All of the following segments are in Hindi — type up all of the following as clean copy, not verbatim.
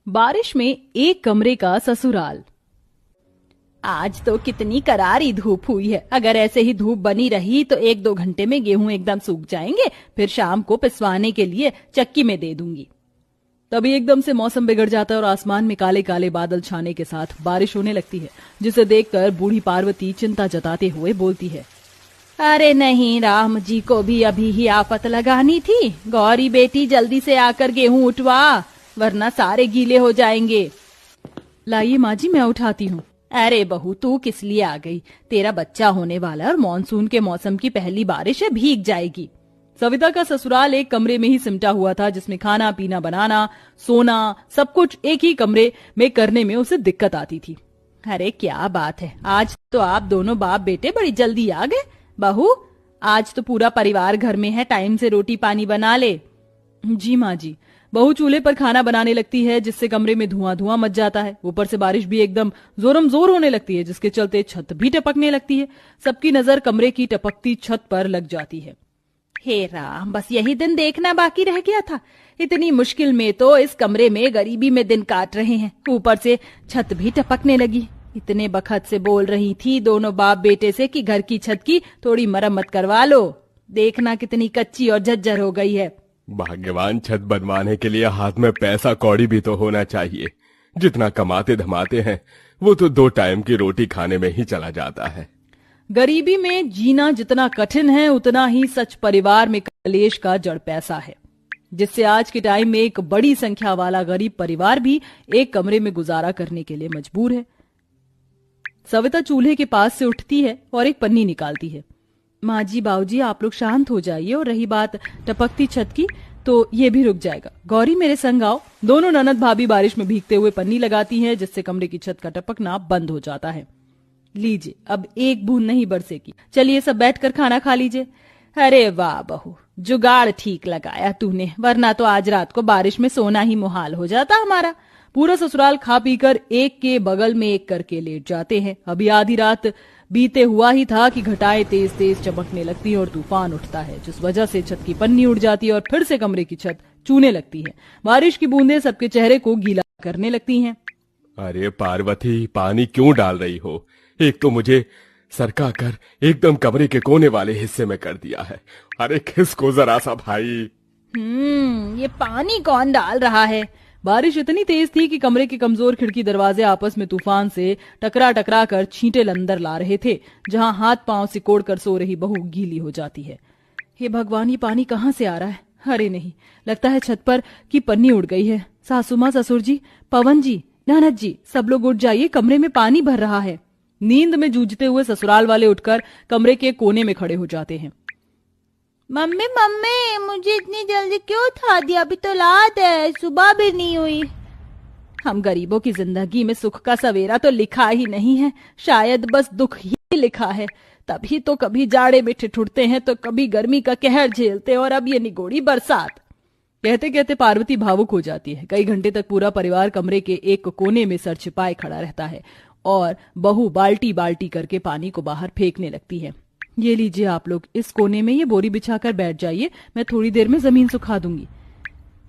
बारिश में एक कमरे का ससुराल। आज तो कितनी करारी धूप हुई है। अगर ऐसे ही धूप बनी रही तो 1-2 घंटे में गेहूं एकदम सूख जाएंगे। फिर शाम को पिसवाने के लिए चक्की में दे दूंगी। तभी एकदम से मौसम बिगड़ जाता है और आसमान में काले काले बादल छाने के साथ बारिश होने लगती है, जिसे देखकर बूढ़ी पार्वती चिंता जताते हुए बोलती है, अरे नहीं, राम जी को भी अभी ही आफत लगानी थी। गौरी बेटी जल्दी से आकर गेहूं उठवा, वरना सारे गीले हो जाएंगे। लाइए माँ जी, मैं उठाती हूँ। अरे बहू, तू किस लिए आ गई? तेरा बच्चा होने वाला और मानसून के मौसम की पहली बारिश है, भीग जाएगी। सविता का ससुराल एक कमरे में ही सिमटा हुआ था, जिसमें खाना पीना, बनाना, सोना, सब कुछ एक ही कमरे में करने में उसे दिक्कत आती थी। अरे क्या बात है, आज तो आप दोनों बाप बेटे बड़ी जल्दी आ गए। बहू, आज तो पूरा परिवार घर में है, टाइम से रोटी पानी बना ले। जी माँ जी। बहू चूल्हे पर खाना बनाने लगती है, जिससे कमरे में धुआं धुआं मच जाता है। ऊपर से बारिश भी एकदम जोरम जोर होने लगती है, जिसके चलते छत भी टपकने लगती है। सबकी नजर कमरे की टपकती छत पर लग जाती है। हे राम, बस यही दिन देखना बाकी रह गया था। इतनी मुश्किल में तो इस कमरे में गरीबी में दिन काट रहे हैं, ऊपर से छत भी टपकने लगी। इतने बखत से बोल रही थी दोनों बाप बेटे से कि घर की छत की थोड़ी मरम्मत करवा लो। देखना कितनी कच्ची और झज्जर हो गई है। भाग्यवान, छत बनवाने के लिए हाथ में पैसा कौड़ी भी तो होना चाहिए। जितना कमाते धमाते हैं वो तो 2 टाइम की रोटी खाने में ही चला जाता है। गरीबी में जीना जितना कठिन है, उतना ही सच परिवार में कलेश का जड़ पैसा है, जिससे आज के टाइम में एक बड़ी संख्या वाला गरीब परिवार भी एक कमरे में गुजारा करने के लिए मजबूर है। सविता चूल्हे के पास से उठती है और एक पन्नी निकालती है। माँ जी, बाबूजी, आप लोग शांत हो जाइए, और रही बात टपकती छत की, तो ये भी रुक जाएगा। गौरी, मेरे संग आओ। दोनों ननद भाभी बारिश में भीगते हुए पन्नी लगाती हैं, जिससे कमरे की छत का टपकना बंद हो जाता है। लीजिए, अब एक बूंद नहीं बरसेगी। चलिए सब बैठकर खाना खा लीजिए। अरे वाह बहू, जुगाड़ ठीक लगाया तूने, वरना तो आज रात को बारिश में सोना ही मुहाल हो जाता हमारा। पूरा ससुराल खा पीकर एक के बगल में एक करके लेट जाते हैं। अभी आधी रात बीते हुआ ही था कि घटाएं तेज तेज चमकने लगती है और तूफान उठता है, जिस वजह से छत की पन्नी उड़ जाती है और फिर से कमरे की छत चूने लगती है। बारिश की बूंदें सबके चेहरे को गीला करने लगती हैं। अरे पार्वती, पानी क्यों डाल रही हो? एक तो मुझे सरका कर एकदम कमरे के कोने वाले हिस्से में कर दिया है। अरे खिसको जरा सा भाई। ये पानी कौन डाल रहा है? बारिश इतनी तेज थी कि कमरे के कमजोर खिड़की दरवाजे आपस में तूफान से टकरा टकरा कर छींटे अंदर ला रहे थे, जहां हाथ पांव सिकोड़ कर सो रही बहू गीली हो जाती है। हे भगवान, ये पानी कहाँ से आ रहा है? अरे नहीं, लगता है छत पर की पन्नी उड़ गई है। सासू माँ, ससुर जी, पवन जी, ननद जी, सब लोग उठ जाइए, कमरे में पानी भर रहा है। नींद में जूझते हुए ससुराल वाले उठकर कमरे के कोने में खड़े हो जाते हैं। मम्मी मम्मी, मुझे इतनी जल्दी क्यों उठा दिया? अभी तो रात है, सुबह भी नहीं हुई। हम गरीबों की जिंदगी में सुख का सवेरा तो लिखा ही नहीं है, शायद बस दुख ही लिखा है। तभी तो कभी जाड़े में ठिठुरते हैं तो कभी गर्मी का कहर झेलते, और अब ये निगोड़ी बरसात। कहते कहते पार्वती भावुक हो जाती है। कई घंटे तक पूरा परिवार कमरे के एक कोने में सर छिपाए खड़ा रहता है और बहू बाल्टी बाल्टी करके पानी को बाहर फेंकने लगती है। ये लीजिए आप लोग, इस कोने में ये बोरी बिछाकर बैठ जाइए, मैं थोड़ी देर में जमीन सुखा दूंगी।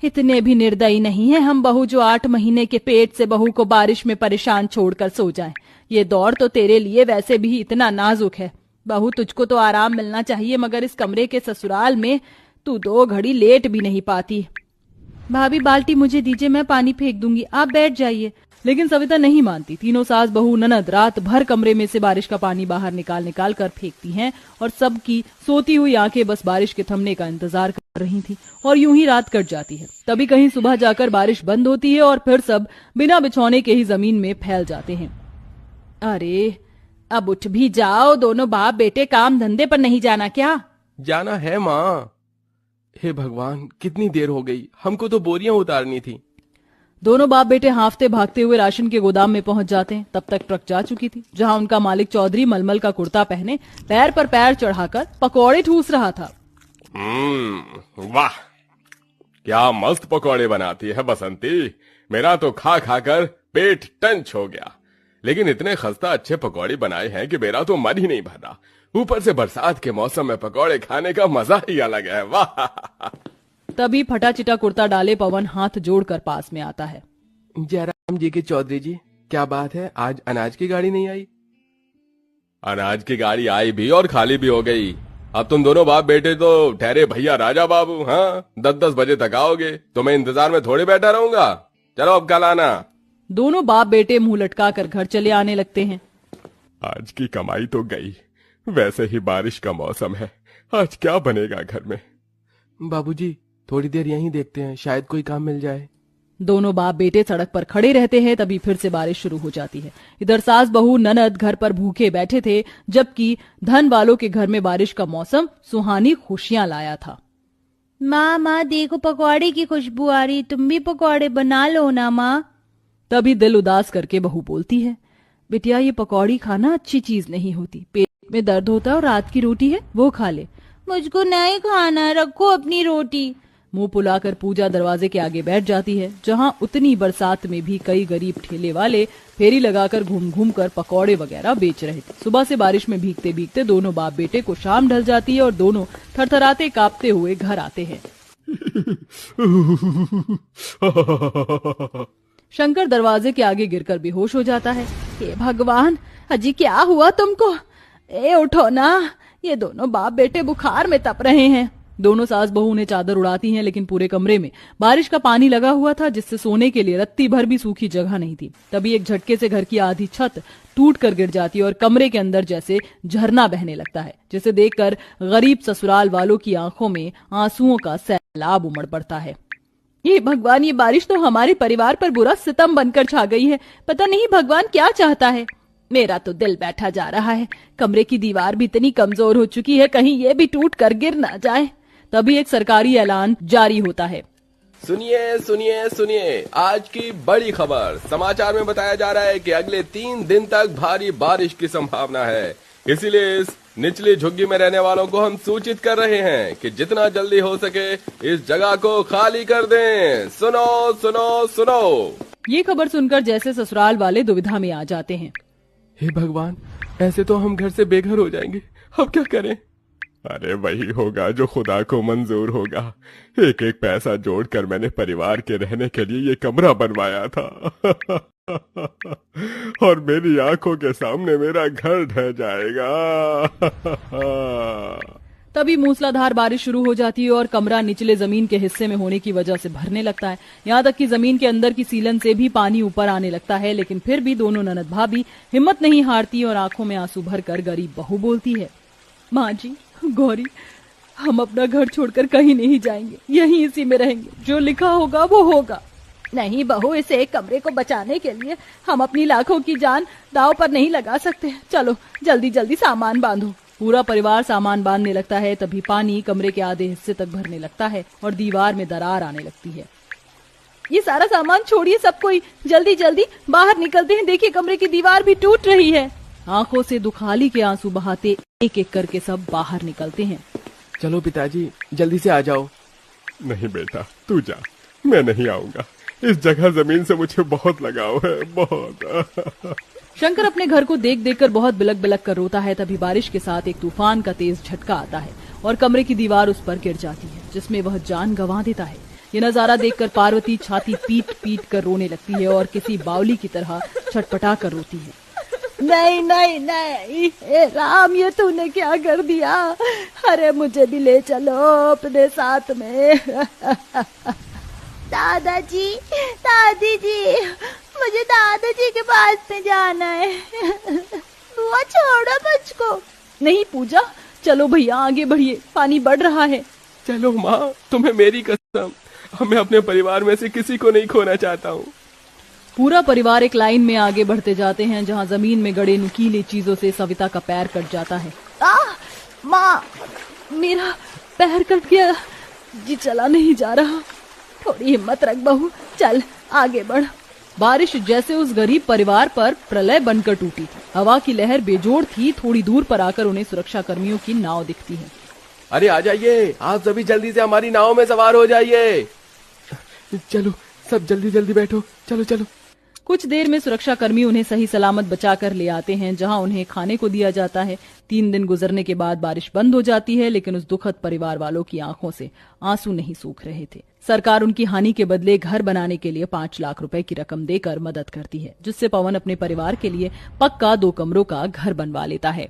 इतने भी निर्दयी नहीं है हम बहू, जो 8 महीने के पेट से बहू को बारिश में परेशान छोड़कर सो जाए। ये दौर तो तेरे लिए वैसे भी इतना नाजुक है। बहू, तुझको तो आराम मिलना चाहिए, मगर इस कमरे के ससुराल में तू 2 घड़ी लेट भी नहीं पाती। भाभी, बाल्टी मुझे दीजिए, मैं पानी फेंक दूंगी, आप बैठ जाइए। लेकिन सविता नहीं मानती। तीनों सास बहू ननद रात भर कमरे में से बारिश का पानी बाहर निकाल निकाल कर फेंकती हैं, और सबकी सोती हुई आंखें बस बारिश के थमने का इंतजार कर रही थी। और यूं ही रात कट जाती है। तभी कहीं सुबह जाकर बारिश बंद होती है और फिर सब बिना बिछौने के ही जमीन में फैल जाते हैं। अरे अब उठ भी जाओ, दोनों बाप बेटे, काम धंधे पर नहीं जाना क्या? जाना है माँ। हे भगवान, कितनी देर हो गई, हमको तो बोरियां उतारनी थी। दोनों बाप बेटे हांफते भागते हुए राशन के गोदाम में पहुंच जाते हैं। तब तक ट्रक जा चुकी थी, जहां उनका मालिक चौधरी मलमल का कुर्ता पहने पैर पर पैर चढ़ाकर पकौड़े ठूस रहा था। वाह, क्या मस्त पकौड़े बनाती है बसंती। मेरा तो खा खा कर पेट टंच हो गया। लेकिन इतने खस्ता अच्छे पकौड़े बनाए हैं कि मेरा तो मन ही नहीं भर रहा। ऊपर से बरसात के मौसम में पकौड़े खाने का मजा ही अलग है। वाह। तभी फटा चिटा कुर्ता डाले पवन हाथ जोड़कर पास में आता है। जयराम जी के चौधरी जी, क्या बात है, आज अनाज की गाड़ी नहीं आई? अनाज की गाड़ी आई भी और खाली भी हो गई। अब तुम दोनों बाप बेटे तो ठहरे भैया राजा बाबू। हाँ, 10-10 बजे तक आओगे तो मैं इंतजार में थोड़ी बैठा रहूंगा। चलो अब कल आना। दोनों बाप बेटे मुंह लटका कर घर चले आने लगते हैं। आज की कमाई तो गई। वैसे ही बारिश का मौसम है, आज क्या बनेगा घर में। बाबूजी, थोड़ी देर यहीं देखते हैं, शायद कोई काम मिल जाए। दोनों बाप बेटे सड़क पर खड़े रहते हैं। तभी फिर से बारिश शुरू हो जाती है। इधर सास बहू ननद घर पर भूखे बैठे थे, जबकि धन वालों के घर में बारिश का मौसम सुहानी खुशियां लाया था। माँ देखो पकौड़े की खुशबू आ रही, तुम भी पकौड़े बना लो ना माँ। तभी दिल उदास करके बहू बोलती है, बिटिया ये पकौड़ी खाना अच्छी चीज नहीं होती, पेट में दर्द होता है और रात की रोटी है वो खा ले। मुझको नहीं खाना, रखो अपनी रोटी। मुंह फुलाकर पूजा दरवाजे के आगे बैठ जाती है, जहां उतनी बरसात में भी कई गरीब ठेले वाले फेरी लगाकर घूम घूम कर पकौड़े वगैरह बेच रहे थे। सुबह से बारिश में भीगते भीगते दोनों बाप बेटे को शाम ढल जाती है और दोनों थरथराते कांपते हुए घर आते हैं। शंकर दरवाजे के आगे गिरकर बेहोश हो जाता है। हे भगवान, अजी क्या हुआ तुमको? ए उठो ना, ये दोनों बाप बेटे बुखार में तप रहे हैं। दोनों सास बहू उन्हें चादर उड़ाती हैं, लेकिन पूरे कमरे में बारिश का पानी लगा हुआ था, जिससे सोने के लिए रत्ती भर भी सूखी जगह नहीं थी। तभी एक झटके से घर की आधी छत टूट कर गिर जाती है और कमरे के अंदर जैसे झरना बहने लगता है, जिसे देखकर गरीब ससुराल वालों की आंखों में आंसुओं का सैलाब उमड़ पड़ता है। ये भगवान, ये बारिश तो हमारे परिवार पर बुरा सितम बनकर छा गई है। पता नहीं भगवान क्या चाहता है। मेरा तो दिल बैठा जा रहा है। कमरे की दीवार भी इतनी कमजोर हो चुकी है, कहीं ये भी टूट कर गिर ना जाए। तभी एक सरकारी ऐलान जारी होता है। सुनिए सुनिए सुनिए, आज की बड़ी खबर। समाचार में बताया जा रहा है कि अगले 3 दिन तक भारी बारिश की संभावना है। इसीलिए इस निचली झुग्गी में रहने वालों को हम सूचित कर रहे हैं कि जितना जल्दी हो सके इस जगह को खाली कर दें। सुनो सुनो सुनो। ये खबर सुनकर जैसे ससुराल वाले दुविधा में आ जाते हैं। हे भगवान, ऐसे तो हम घर से बेघर हो जाएंगे, अब क्या करें? अरे वही होगा जो खुदा को मंजूर होगा। एक एक पैसा जोड़कर मैंने परिवार के रहने के लिए ये कमरा बनवाया था। और मेरी आंखों के सामने मेरा घर ढह जाएगा। तभी मूसलाधार बारिश शुरू हो जाती है और कमरा निचले जमीन के हिस्से में होने की वजह से भरने लगता है। यहाँ तक कि जमीन के अंदर की सीलन से भी पानी ऊपर आने लगता है, लेकिन फिर भी दोनों ननद भाभी हिम्मत नहीं हारती और आंखों में आंसू भरकर गरीब बहू बोलती है, माँ जी, गौरी, हम अपना घर छोड़कर कहीं नहीं जाएंगे, यहीं इसी में रहेंगे, जो लिखा होगा वो होगा। नहीं बहू, इस एक कमरे को बचाने के लिए हम अपनी लाखों की जान दांव पर नहीं लगा सकते। चलो जल्दी जल्दी सामान बांधो। पूरा परिवार सामान बांधने लगता है। तभी पानी कमरे के आधे हिस्से तक भरने लगता है और दीवार में दरार आने लगती है। ये सारा सामान छोड़िए, सब कोई जल्दी जल्दी बाहर निकलते हैं। देखिए कमरे की दीवार भी टूट रही है। आंखों से दुखाली के आंसू बहाते एक एक करके सब बाहर निकलते हैं। चलो पिताजी, जल्दी से आ जाओ। नहीं बेटा, तू जा, मैं नहीं आऊंगा। इस जगह जमीन से मुझे बहुत लगाव है, बहुत। शंकर अपने घर को देख देख कर बहुत बिलक बिलक कर रोता है। तभी बारिश के साथ एक तूफान का तेज झटका आता है और कमरे की दीवार उस पर गिर जाती है, जिसमें वह जान गंवा देता है। ये नजारा देखकर पार्वती छाती पीट पीट कर रोने लगती है और किसी बावली की तरह छटपटा कर रोती है। नहीं नहीं नहीं, हे राम, ये तूने क्या कर दिया? अरे मुझे भी ले चलो अपने साथ में। दादाजी, दादी जी, मुझे दादाजी के पास में जाना है। बुआ छोड़ो मुझको। नहीं पूजा, चलो भैया आगे बढ़िए, पानी बढ़ रहा है। चलो माँ, तुम्हें मेरी कसम, मैं अपने परिवार में से किसी को नहीं खोना चाहता हूँ। पूरा परिवार एक लाइन में आगे बढ़ते जाते हैं, जहाँ जमीन में गड़े नुकीले चीजों से सविता का पैर कट जाता है। माँ, मेरा पैर कट गया जी, चला नहीं जा रहा। थोड़ी हिम्मत रख बहू, चल आगे बढ़। बारिश जैसे उस गरीब परिवार पर प्रलय बनकर टूटी थी। हवा की लहर बेजोड़ थी। थोड़ी दूर पर आकर उन्हें सुरक्षा कर्मियों की नाव दिखती है। अरे आ जाइए, आप सभी जल्दी से हमारी नाव में सवार हो जाइए। चलो सब जल्दी जल्दी बैठो, चलो चलो। कुछ देर में सुरक्षा कर्मी उन्हें सही सलामत बचाकर ले आते हैं, जहां उन्हें खाने को दिया जाता है। 3 दिन गुजरने के बाद बारिश बंद हो जाती है, लेकिन उस दुखद परिवार वालों की आंखों से आंसू नहीं सूख रहे थे। सरकार उनकी हानि के बदले घर बनाने के लिए 5 लाख रुपए की रकम देकर मदद करती है, जिससे पवन अपने परिवार के लिए पक्का 2 कमरों का घर बनवा लेता है।